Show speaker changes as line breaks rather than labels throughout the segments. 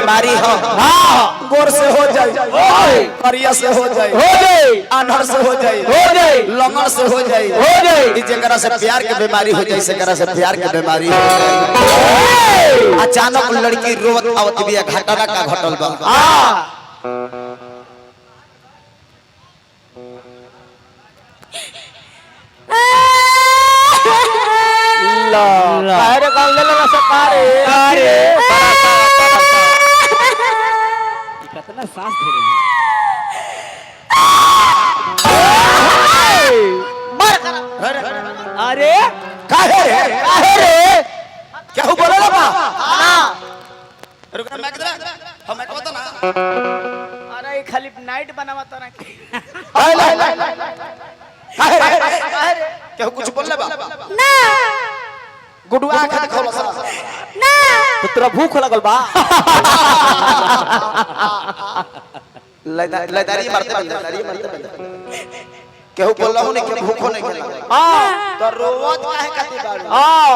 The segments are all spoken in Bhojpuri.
बीमारी हो गोर से हो जाए करिया से हो जाए अनहर से हो जाए लंगड़ से हो जाए जरा से प्यार के बीमारी हो जाए जरा से प्यार के बीमारी हो जाए। अचानक लड़की रोवत आवत बिया घटना का घटल बा
अरे कल ले लेना सकारे अरे कितना सांस ले रही अरे
काहे रे क्या हो बोला ना बा रुक मैं किधर हम मैं कहता ना
अरे खाली नाइट बनावा तो ना
काहे क्या कुछ बोल ले बा
ना
गुडुआ आंख खोलो सा
ना
तो तेरा भूख लगल बा
लदारी मारते केहू बोलला हो नहीं के भूखो नहीं खेला
हां
तो रोवत काहे खाती बाड़ू
हां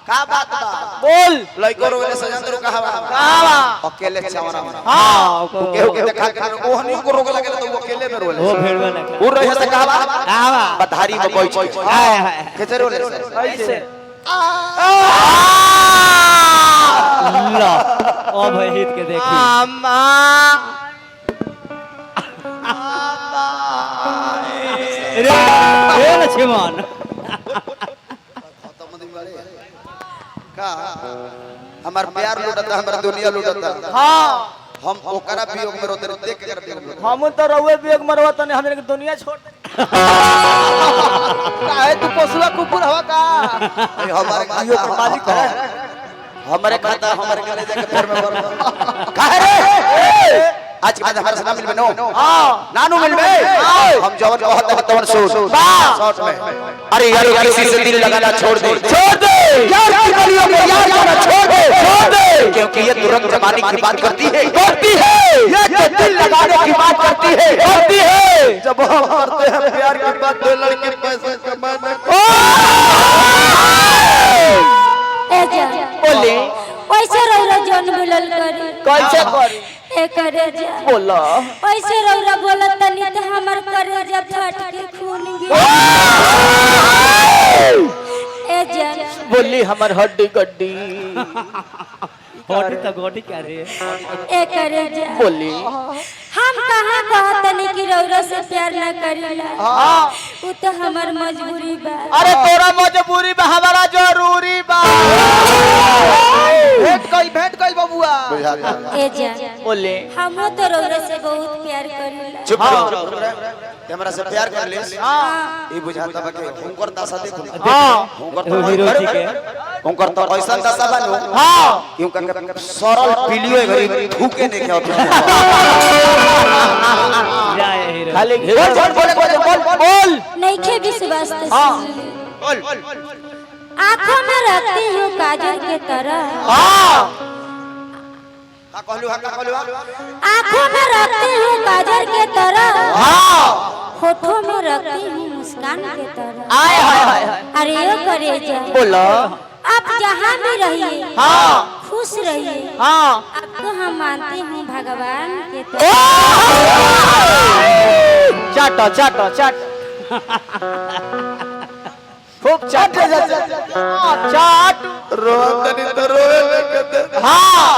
का बात बा
बोल
लइको रोले सजंदरो कहवा अकेले चवरा
हां
केहू के देखा के ओहनी को रोग लगे तो वो अकेले में रोले
वो भेड़वा ना
उ रहे से कहवा बधारी में बैठ
हाय हाय
कैसे रोले
ऐसे ला ओ भाई हित के देखी अम्मा रे लक्ष्मण
का हमार प्यार लुटता हमार दुनिया लुटता
हां
हम ओकरा वियोग में रोते देख के वियोग में
हम तो रहुए वियोग मरवा तने हमरे के दुनिया छोड़ दे काहे तू पोसला कुकुर हवा का
हमारे वियोग का मालिक है हमारे खाता हमारे के ले जाके फिर में बोल काहे रे आज के बाद हमारे से ना मिलबे नो हां नानू मिलबे हम जवन कहत है तवन शॉर्ट में अरे यार किसी से दिल लगाना छोड़ दे यार की गलियों में यार जाना छोड़ दे क्योंकि ये तुरंत जमाने की बात करती है ये दिल लगाने की बात करती है जब हम करते हैं प्यार की बात तो लड़के पैसे कमाने
बोले पैसे रौरा जन मिलल करी
कैसे करी
ए करे जा
बोला
पैसे रौरा बोलत तनी त हमर करे जा फट के खून गिर ए जान
बोली हमर हड्डी गड्डी हड्डी तो गोडी क्या रे
ए करे जा
बोली
हम कहां कहतनी कि रौरा से प्यार न करीला
हां
उ तो हमर मजबूरी बा
अरे तोरा मजबूरी बा हमारा जरूरी बा भेंट कई बबुआ
ए जान
बोले
हम तो रौरा से बहुत प्यार करीला
चुप हमरा से प्यार कर ले
हां
ई बुझाता बा के हुनकर दासा देखो
हां
हुनकर तो हीरो जी के हुनकर तो ऐसा दासा बानो
हां
क्यों का सरल पीलियो घरी भूखे नहीं खाओ
जाए हीरो खाली बोल
नहीं के विश्वास तो
हां
बोल
आंखों में रखती हूँ काजल के तरह
हां
का कहलू
आंखों में रखती हूँ काजल के तरह
हां
होठों में रखती हूँ मुस्कान के तरह
आय हाय हाय
अरे यो करे जा
बोला
आप जहाँ भी रहिए
हां
खुश रहिए
हां
आपको हम मानते हैं भगवान के तरह
चाट खूब चाट
रोतनी तो रोए लगते
हां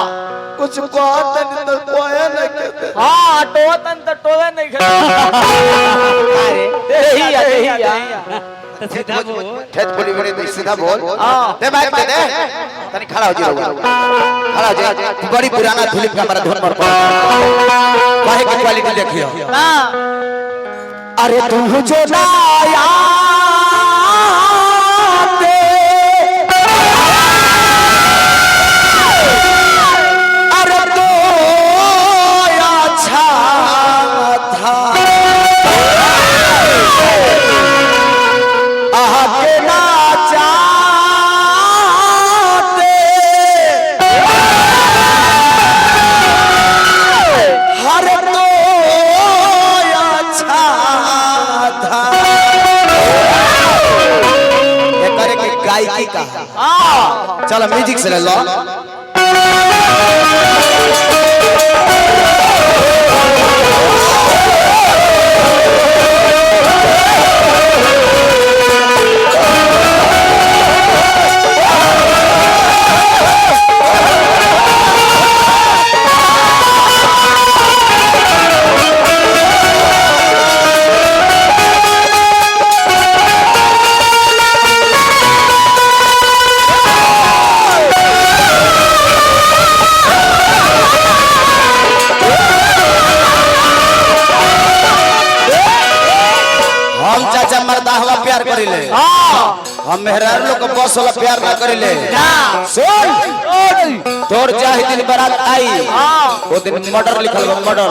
कुछ कहतनी तो कोए लगते
हां टोतन तो टोवे नहीं खेल अरे देहिया तो सीधा बोल
ठेठ बोली बड़ी सीधा बोल दे माइक दे तनी खड़ा हो जी खड़ा हो जा बड़ी पुराना फिल्म का हमारा धुन पर काहे की क्वालिटी देखियो
हां
अरे तू जो ना अरे तो अच्छा था आके ना चाहते हर तो अच्छा था ये करे कि गायकी का चलो म्यूजिक से ले लो प्यार करिले
हां
हम मेहरारू लोग को बस वाला प्यार ना करिले सुन तोर चाहे दिन बारात आई वो दिन मर्डर लिखल बा मर्डर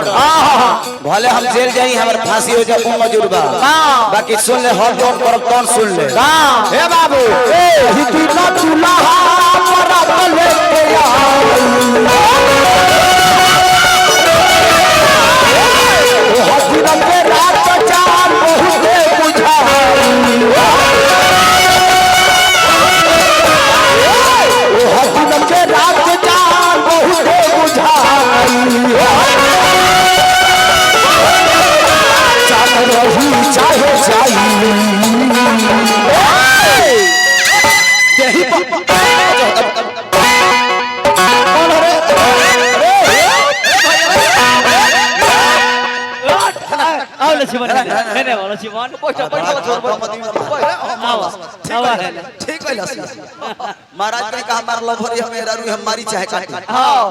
भले हम जेल जाई हमर फांसी हो जा को मजूर बा बाकी सुन ले हम जोन करब तोन सुन ले हे बाबू ही तू ना चूल्हा पर लेके हसीना के रात चार बहुत बुझाई हसीना के रात चार बहुत बुझाई चाल रही चाहे जाई यही
लक्ष्मण ने बोलो लक्ष्मण
ठीक है महाराज ने कहा हमारा लवर मेरा रू हमारी चाहे काटे
हां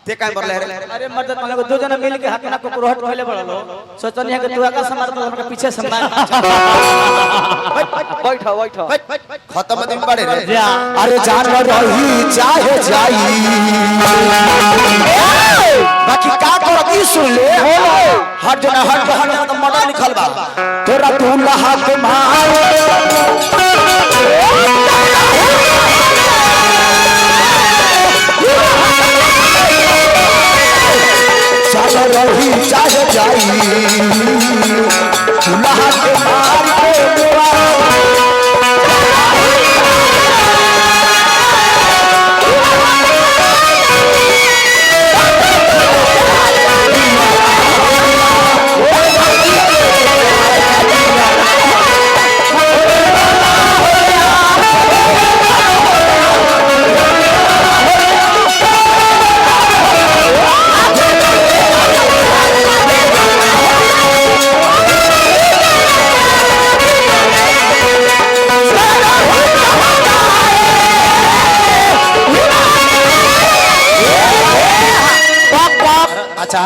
ते काहे मरले रे
अरे मर्द तने को दो जना मिल के हाथ ना को रोहट रहले बड़लो सोचनी है कि तू आका समार तो हमके पीछे से मार बैठो बैठो
खत्म दिन पड़े रे
जा
अरे जान रही चाहे जाई बाकी का करो की सुन ले हर जना तो मर्डर लिखल बा तोरा दूल्हा के मार चाहे रही चाहे जाई दूल्हा के मार के देवा अच्छा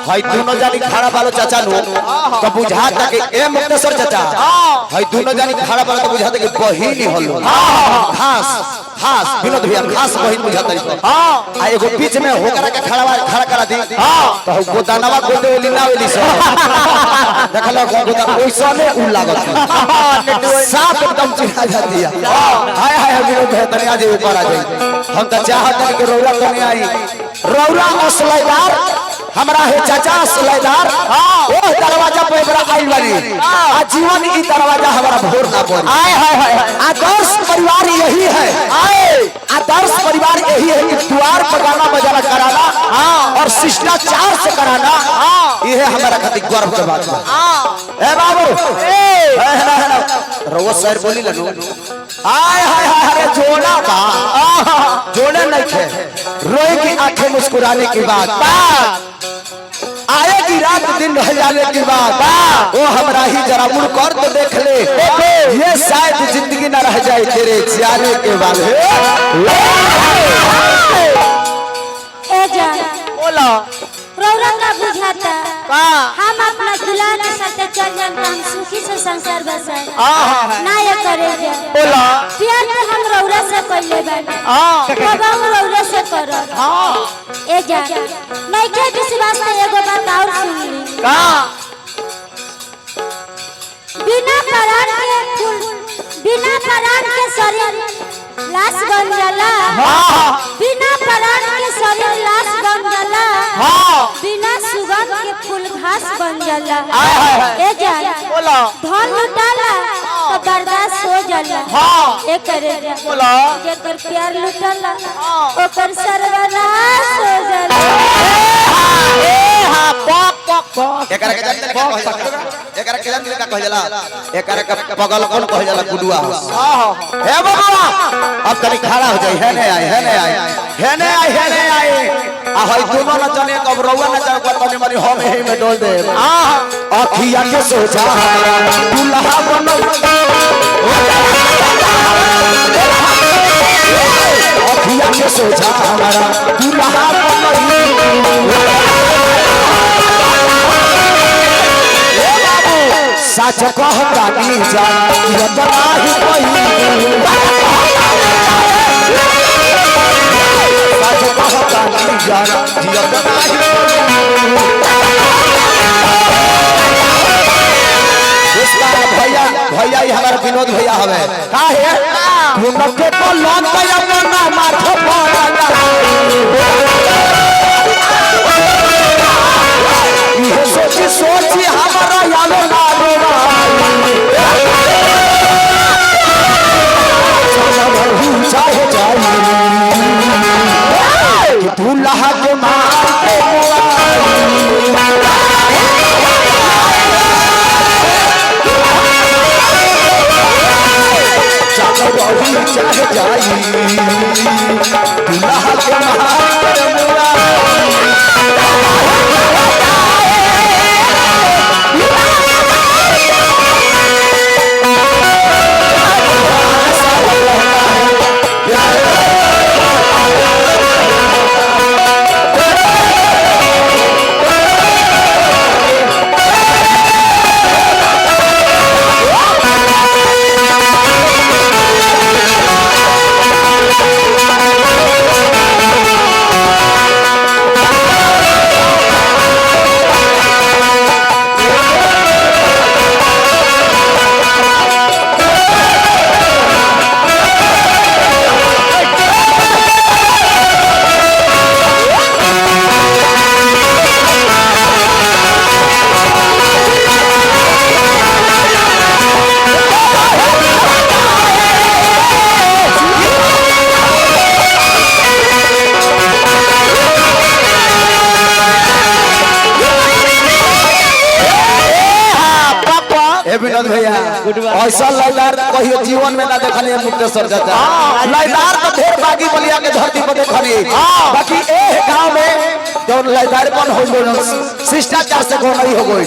हई दोनों जानी खड़ा बालो चाचा नु तो बुझाता कि ए मुक्तेश्वर चाचा हई दोनों जानी खड़ा बालो तो बुझाता कि बहिन ही हलो खास खास विनोद भैया खास बहिन बुझाता है हां आ एगो बीच में होकरा के खड़ा करा दी तो गोदानवा गोदे ओली ना ओली से देखलो गोदा ओइसा में उ लागत साफ एकदम चिढ़ा जाती है हाय हाय विनोद भैया तनी आज ऊपर आ जाई हम तो चाहत है कि रौरा तनी आई रौरा असलाईदार हमरा है चाचा असलाईदार ओ दरवाजा पे बड़ा आइल वाली आजीवन ई दरवाजा हमारा भोर ना पड़ी आए हाय हाय आदर्श परिवार यही है आदर्श परिवार यही है कि द्वार पर गाना बजाना कराना और शिष्टाचार से कराना ये हमारा खातिर गर्व के बात है ए बाबू रोज सर बोली लनु आय हाय हाय अरे जोड़ा बा जोड़े नहीं थे रोए की आंखें मुस्कुराने की बात आएगी रात दिन रह जाने की बात वो हमरा ही जरा मुड़ कर तो देख ले ये शायद जिंदगी न रह जाए तेरे जाने के बाद
ए जान
बोला
रौरा का बुझाता
का
हम अपना दुल्हा के साथ चल जान हम सुखी से संसार बसाए ना ये करे जा
बोला
प्यार तो हम रौरा से कइले बानी बाबा हम रौरा से करब ए जान नहीं के विश्वास में एगो बात और सुन ली
का
बिना प्राण के शरीर लाश बन जाला बिना प्राण के शरीर लाश बन जाला बिना सुगंध के फूल घास बन जाला ए जान
बोला
धन लुटाला तो बर्दाश्त हो जाला ए करे जा
बोला
जेकर प्यार लुटाला ओकर सर्वनाश हो जाला
ए हां पक पक पक
एकरा के जानते का कह जाला एकरा के पगल कौन कह जाला गुडुआ हे बबुआ अब तनी खड़ा हो जाई है ने आई आ हई दोनों न जाने कब रउआ न जाने को तनी मनी हम ही में डोल दे अखिया के सोचा दुल्हा बनो अखिया के सोचा हमारा दुल्हा बनो सच कहता नी जान जियत नाही कोई सच कहता नी जान जियत नाही भैया भैया ही हमारा विनोद भैया हवे का है उनके को लोन कया करना माथा पड़ा ये सोची सोची हमारा यालो ना चाहे जाए तू लहा के मारे चाहे जाई दुल्हा के महार मुआ विनोद भैया ऐसा लैदार कहियो जीवन में ना देखने मुक्तेश्वर चाचा लैदार तो ढेर बागी बलिया के धरती पर देखने बाकी ए गांव में जौन लैदार कौन हो गई शिष्टाचार से गो नहीं हो गई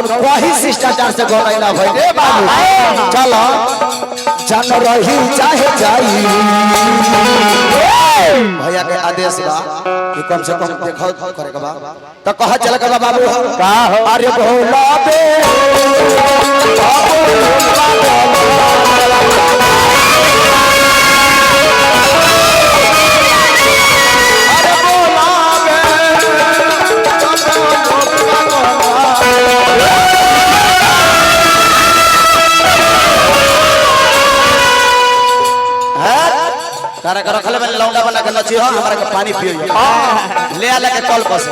तो वही शिष्टाचार से गो नहीं ना भई ए बाबू चलो जान रही चाहे जाई भैया के आदेश बा कि कम से कम देखो करे के बा तो कहा चल के बाबू का हो अरे भोला बे तारा कर रखले में लौंडा बना के नची हो हमरा के पानी पियो ले आला के कल बस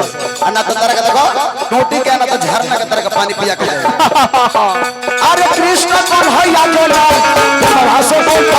अन्ना तो तारा के देखो टोटी के ना तो झरना के तारा के पानी पिया के अरे कृष्ण कौन है या लो ना तुम्हारा से बोल